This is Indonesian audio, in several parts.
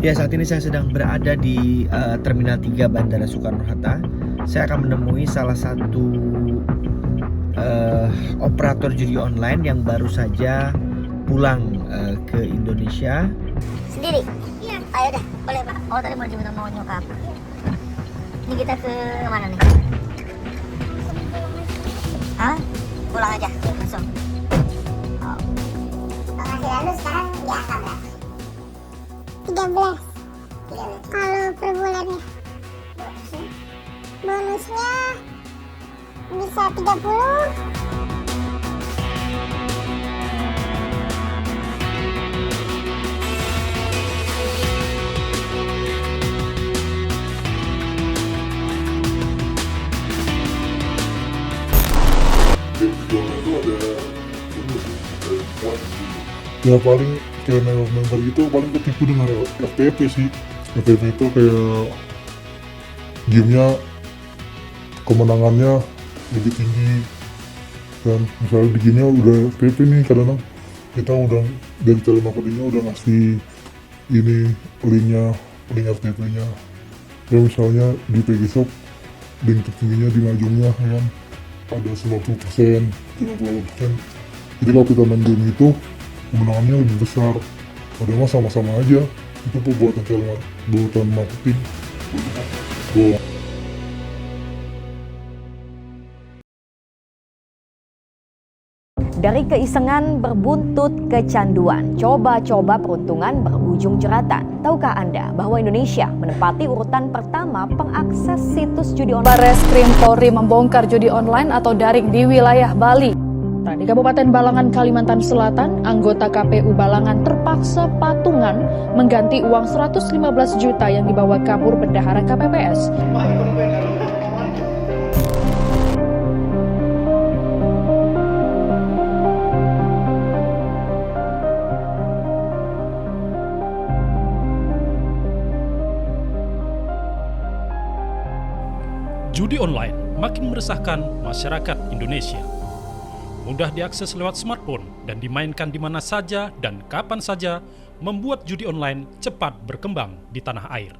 Ya, saat ini saya sedang berada di Terminal 3 Bandara Soekarno-Hatta. Saya akan menemui salah satu operator judi online yang baru saja pulang ke Indonesia. Sendiri? Iya. Ayo dah, boleh Pak. Oh tadi mau jemput mau nyokap. Ini kita ke mana nih? Hah? Pulang aja, langsung. Oh. Penghasilan lu sekarang di angka berapa? 13 13. kalau per bulannya. Bonusnya bisa 30. Ya paling kayak member itu paling ketipu dengan FTP sih. FTP itu kayak gamenya kemenangannya lebih tinggi, dan misalnya di gamenya udah FTP nih, kadang kita udah dari telemarketingnya udah ngasih ini linknya, link FTP-nya. Ya misalnya di Pegisop link tertingginya di Majungnya ya kan ada 90%, 50%. Jadi kalau kita main game itu kemenangannya lebih besar, padahal sama-sama aja itu buatan marketing. Wow. Dari keisengan berbuntut kecanduan, coba-coba peruntungan berujung jeratan. Tahukah Anda bahwa Indonesia menempati urutan pertama pengakses situs judi online? Bareskrim Polri membongkar judi online atau daring di wilayah Bali. Di Kabupaten Balangan, Kalimantan Selatan, anggota KPU Balangan terpaksa patungan mengganti uang 115 juta yang dibawa kabur bendahara KPPS. Judi online makin meresahkan masyarakat Indonesia. Mudah diakses lewat smartphone dan dimainkan di mana saja dan kapan saja, membuat judi online cepat berkembang di tanah air.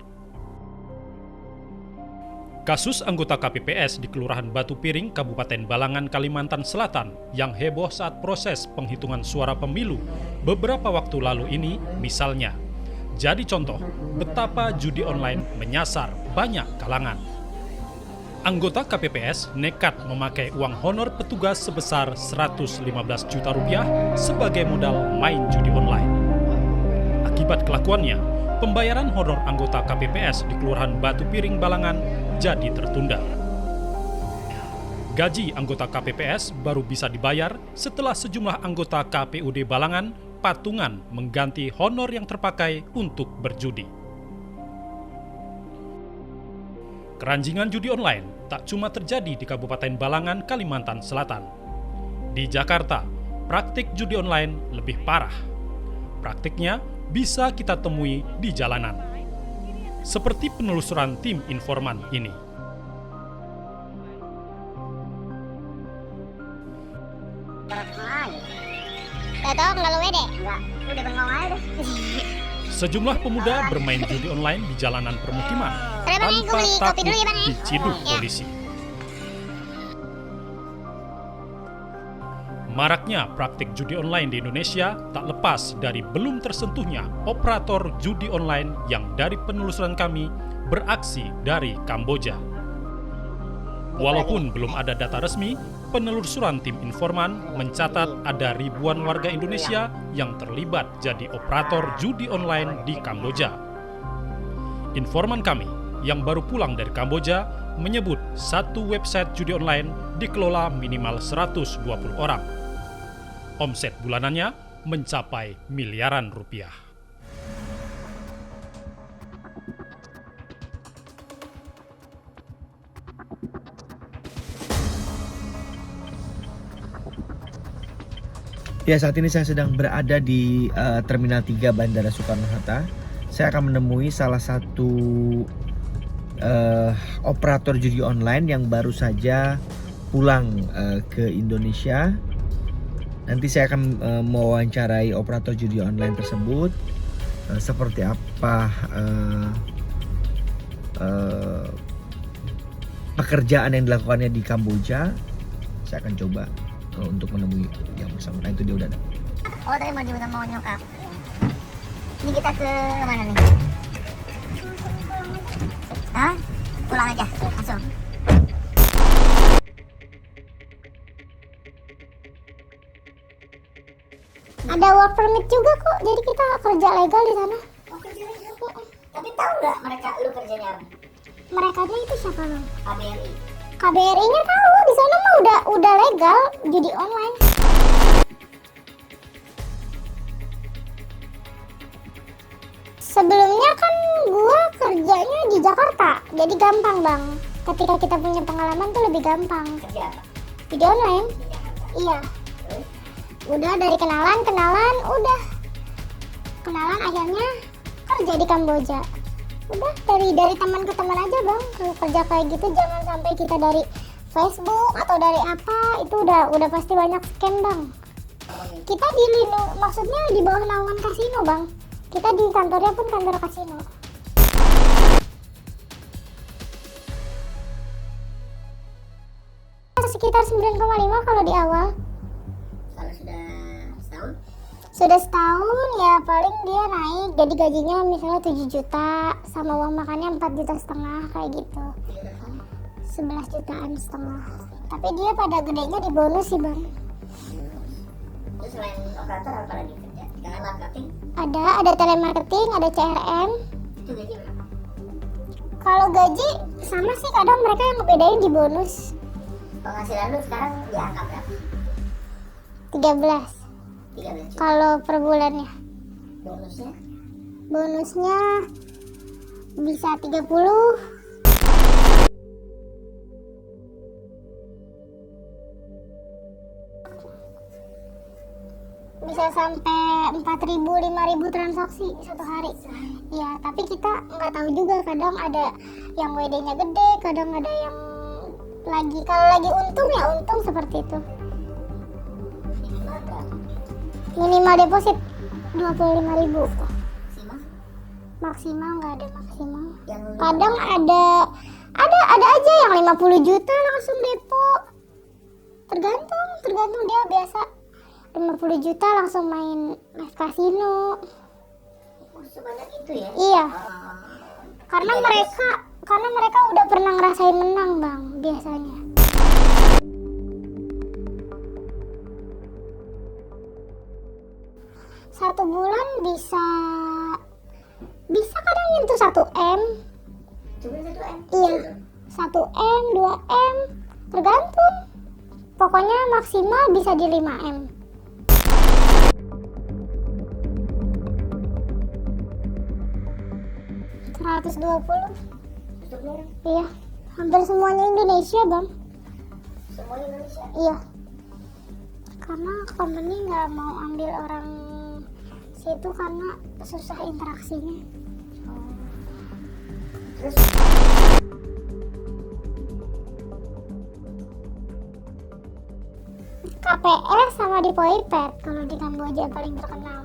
Kasus anggota KPPS di Kelurahan Batu Piring, Kabupaten Balangan, Kalimantan Selatan yang heboh saat proses penghitungan suara pemilu beberapa waktu lalu ini misalnya, jadi contoh betapa judi online menyasar banyak kalangan. Anggota KPPS nekat memakai uang honor petugas sebesar 115 juta rupiah sebagai modal main judi online. Akibat kelakuannya, pembayaran honor anggota KPPS di Kelurahan Batu Piring Balangan jadi tertunda. Gaji anggota KPPS baru bisa dibayar setelah sejumlah anggota KPUD Balangan patungan mengganti honor yang terpakai untuk berjudi. Keranjingan judi online tak cuma terjadi di Kabupaten Balangan, Kalimantan Selatan. Di Jakarta, praktik judi online lebih parah. Praktiknya bisa kita temui di jalanan. Seperti penelusuran tim informan ini. Tahu nggak lu wede? Enggak, udah bengong aja deh. Sejumlah pemuda bermain judi online di jalanan permukiman Bang, gue tanpa beli kopi takut dulu ya, Bang, ya. diciduk polisi. Maraknya praktik judi online di Indonesia tak lepas dari belum tersentuhnya operator judi online yang dari penelusuran kami beraksi dari Kamboja. Walaupun belum ada data resmi, penelusuran tim informan mencatat ada ribuan warga Indonesia yang terlibat jadi operator judi online di Kamboja. Informan kami yang baru pulang dari Kamboja menyebut satu website judi online dikelola minimal 120 orang. Omset bulanannya mencapai miliaran rupiah. Ya, saat ini saya sedang berada di Terminal 3 Bandara Soekarno-Hatta. Saya akan menemui salah satu operator judi online yang baru saja pulang ke Indonesia. Nanti saya akan mewawancarai operator judi online tersebut. seperti apa pekerjaan yang dilakukannya di Kamboja. Saya akan coba untuk menemui yang bersangkutan. Itu dia udah ada. Oh tadi mau jemput sama nyokap. Ini kita ke mana nih? Hah? Pulang aja langsung. Ada work permit juga kok, jadi kita kerja legal di sana. Oh, kerja lagi. Tapi tahu nggak mereka lu kerjanya apa? Mereka itu siapa bang? KBRI. KBRI-nya tahu, di sana mah udah legal judi online. Sebelumnya kan gua kerjanya di Jakarta, jadi gampang bang. Ketika kita punya pengalaman tuh lebih gampang. Kerja apa? Judi online? Iya. Udah dari kenalan, udah. Kenalan akhirnya kerja di Kamboja. Udah dari teman ke teman aja bang. Kalau kerja kayak gitu jangan sampai kita dari Facebook atau dari apa, itu udah pasti banyak scam bang. Kita maksudnya di bawah naungan kasino bang. Kita di kantornya pun kantor kasino. Sekitar 9,5 kalau di awal. Kalau sudah setahun? Sudah setahun ya paling dia naik, jadi gajinya misalnya 7 juta sama uang makannya 4,5 juta kayak gitu. 11,5 jutaan. Tapi dia pada gedenya di bonus sih bang. Terus selain operator apa lagi kerja? Telemarketing? Ada telemarketing, ada CRM. Itu gaji berapa? Kalau gaji sama sih, kadang mereka yang ngebedain di bonus. Penghasilan lu sekarang di angka berapa? 13 13 juta. kalau per bulannya. Bonusnya? Bonusnya bisa 30. Bisa sampai 4.000, 5.000 transaksi satu hari. Ya, tapi kita nggak tahu juga, kadang ada yang WD-nya gede, kadang ada yang kalau lagi untung ya untung seperti itu. Minimal berapa? Minimal deposit 25.000. Maksimal? Maksimal nggak ada maksimal. Yang lu- Kadang ada aja yang 50 juta langsung depo. Tergantung dia biasa 50 juta langsung main live kasino. Oh, sebanyak itu ya? Iya, Oh. karena mereka udah pernah ngerasain menang bang biasanya. Satu bulan bisa kadang nyentuh 1 M. Cuma 1 M? Iya, 1 M, 2 M, tergantung. Pokoknya maksimal bisa di 5 M. $120. Untuk merek? Iya, hampir semuanya Indonesia bang. Semua Indonesia? Iya, karena company nggak mau ambil orang situ karena susah interaksinya. Terus KPS sama di Poipet kalau di Kamboja paling terkenal.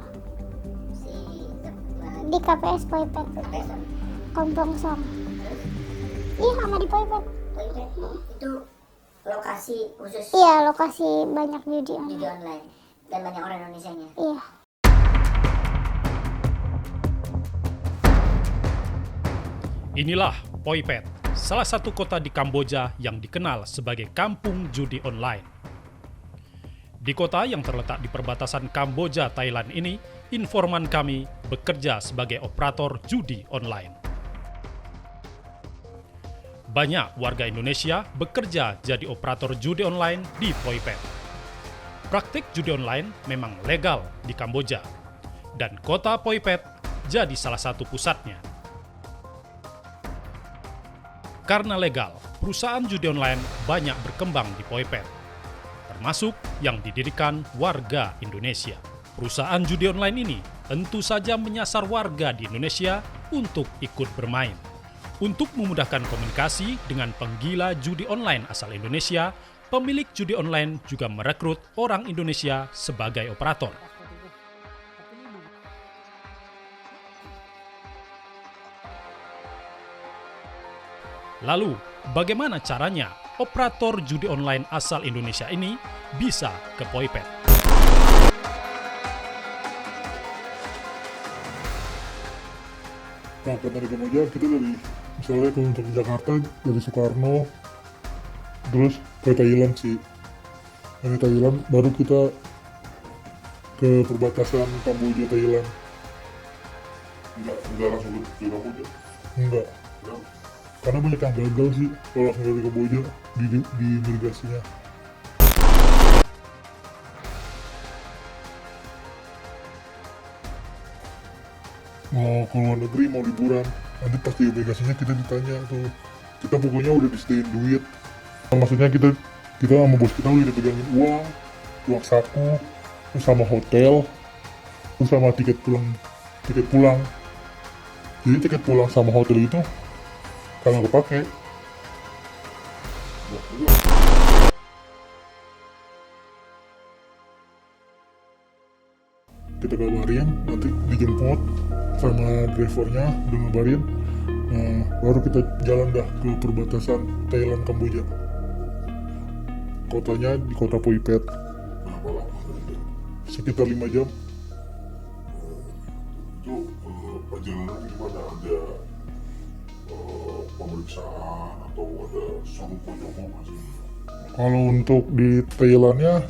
si Di KPS Poipet, Kapesan. Kompong Song. Iya, sama di Poipet. Itu lokasi khusus Iya, lokasi banyak judi judi online. online dan banyak orang Indonesianya. Iya. Inilah Poipet, salah satu kota di Kamboja yang dikenal sebagai kampung judi online. Di kota yang terletak di perbatasan Kamboja-Thailand ini, informan kami bekerja sebagai operator judi online. Banyak warga Indonesia bekerja jadi operator judi online di Poipet. Praktik judi online memang legal di Kamboja, dan kota Poipet jadi salah satu pusatnya. Karena legal, perusahaan judi online banyak berkembang di Poipet, termasuk yang didirikan warga Indonesia. Perusahaan judi online ini tentu saja menyasar warga di Indonesia untuk ikut bermain. Untuk memudahkan komunikasi dengan penggila judi online asal Indonesia, pemilik judi online juga merekrut orang Indonesia sebagai operator. Lalu, bagaimana caranya operator judi online asal Indonesia ini bisa ke Poipet? Nah, dari Kamboja kita dari misalnya kalau untuk Jakarta dari Soekarno terus ke Thailand sih. Dari Thailand baru kita ke perbatasan Kamboja Thailand. Enggak langsung ke Kamboja. Enggak. Karena banyak yang gagal sih kalau langsung dari Kamboja di migrasinya. Mau ke luar negeri, mau liburan, nanti pasti imigrasinya kita ditanya tuh. Kita pokoknya udah disediain duit. Maksudnya kita sama bos kita udah dipegangin uang saku, terus sama hotel, terus sama tiket pulang. Jadi tiket pulang sama hotel itu kalau kepake, kita kabarin, nanti dijemput sama drivernya, udah ngabarin. Nah, baru kita jalan dah ke perbatasan Thailand Kamboja. Kotanya di kota Poipet. Sekitar 5 jam. Itu perjalanan gimana? Ada pemeriksaan atau ada suruh penyoba masih? Kalau untuk di Thailandnya,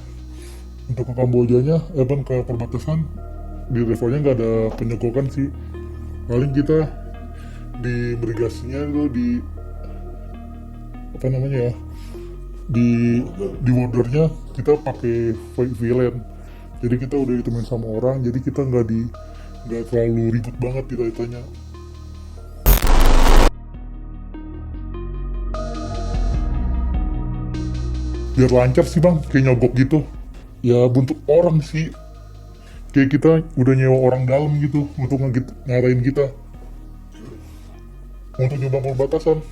untuk ke Kambojanya, ke perbatasan, di levelnya nggak ada penyegokan sih. Paling kita di migrasinya itu di bordernya kita pakai VLAN. Jadi kita udah ditemuin sama orang, jadi kita nggak terlalu ribut banget ditanya. Biar lancar sih bang, kayak nyogok gitu. Ya bentuk orang sih. Kayak kita udah nyewa orang dalam gitu untuk ngarahin kita. Untuk nyoba perbatasan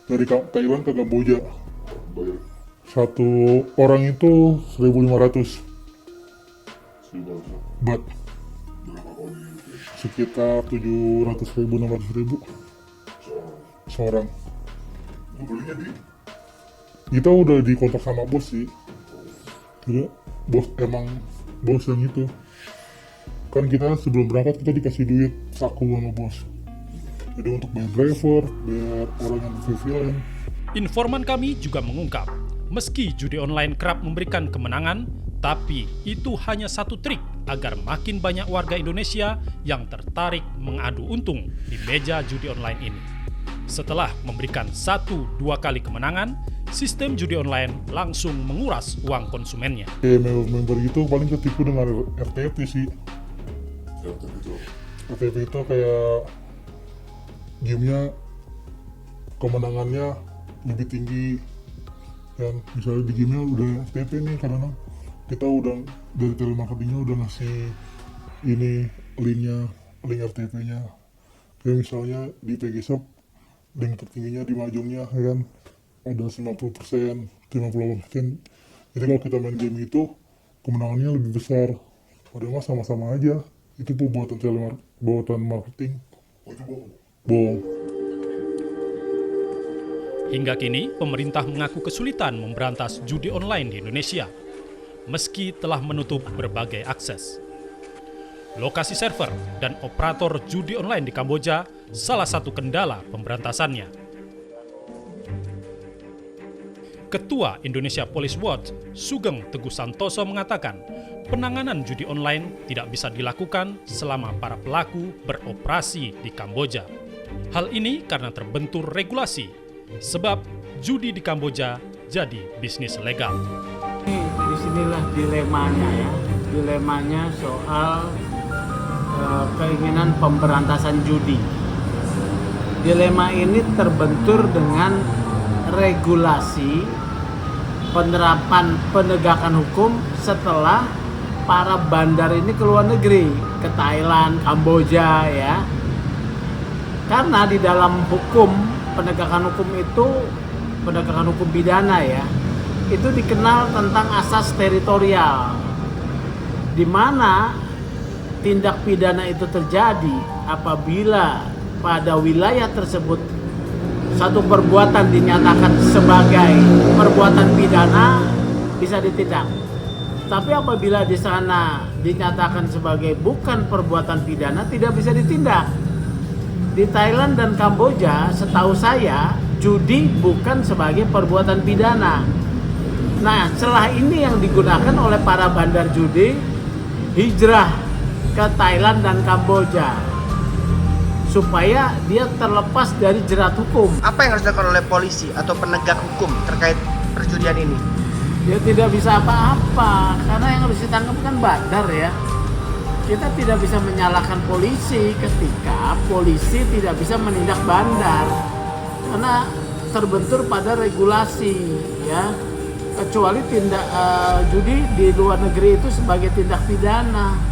dari Thailand ke Kamboja. Bayar Satu orang itu 1.500 baht. berapa kali itu? Sekitar 700.000 600.000 seorang. Itu belinya di Kita udah dikontak sama bos sih. Jadi bos yang itu. Kan kita sebelum berangkat kita dikasih duit saku sama bos. Jadi untuk bayar driver, bayar orang yang VLAN. Informan kami juga mengungkap, meski judi online kerap memberikan kemenangan, tapi itu hanya satu trik agar makin banyak warga Indonesia yang tertarik mengadu untung di meja judi online ini. Setelah memberikan 1-2 kali kemenangan, sistem judi online langsung menguras uang konsumennya. Member gitu paling ketipu dengan RTP sih. RTP itu kayak gamenya kemenangannya lebih tinggi. Dan misalnya di gamenya udah RTP nih, karena kita udah dari telemarketingnya udah ngasih ini link RTP-nya. Kayak misalnya di PG Shop link tertingginya di Mahjongnya ya kan ada 50%, 58%. Jadi kalau kita main game itu kemenangannya lebih besar. Padahal sama-sama aja. Itu tuh buatan marketing. Bohong. Hingga kini, pemerintah mengaku kesulitan memberantas judi online di Indonesia, meski telah menutup berbagai akses. Lokasi server dan operator judi online di Kamboja salah satu kendala pemberantasannya. Ketua Indonesia Police Watch, Sugeng Teguh Santoso mengatakan, penanganan judi online tidak bisa dilakukan selama para pelaku beroperasi di Kamboja. Hal ini karena terbentur regulasi, sebab judi di Kamboja jadi bisnis legal. Disinilah dilemanya ya, dilemanya soal keinginan pemberantasan judi. Dilema ini terbentur dengan regulasi penerapan penegakan hukum setelah para bandar ini ke luar negeri, ke Thailand, Kamboja ya. Karena di dalam hukum, penegakan hukum itu, penegakan hukum pidana ya, itu dikenal tentang asas teritorial, di mana tindak pidana itu terjadi apabila pada wilayah tersebut satu perbuatan dinyatakan sebagai perbuatan pidana, bisa ditindak. Tapi apabila di sana dinyatakan sebagai bukan perbuatan pidana, tidak bisa ditindak. Di Thailand dan Kamboja, setahu saya, judi bukan sebagai perbuatan pidana. Nah, celah ini yang digunakan oleh para bandar judi hijrah ke Thailand dan Kamboja supaya dia terlepas dari jerat hukum. Apa yang harus dilakukan oleh polisi atau penegak hukum terkait perjudian ini? Dia tidak bisa apa-apa karena yang harus ditangkap kan bandar ya. Kita tidak bisa menyalahkan polisi ketika polisi tidak bisa menindak bandar karena terbentur pada regulasi ya, kecuali tindak judi di luar negeri itu sebagai tindak pidana.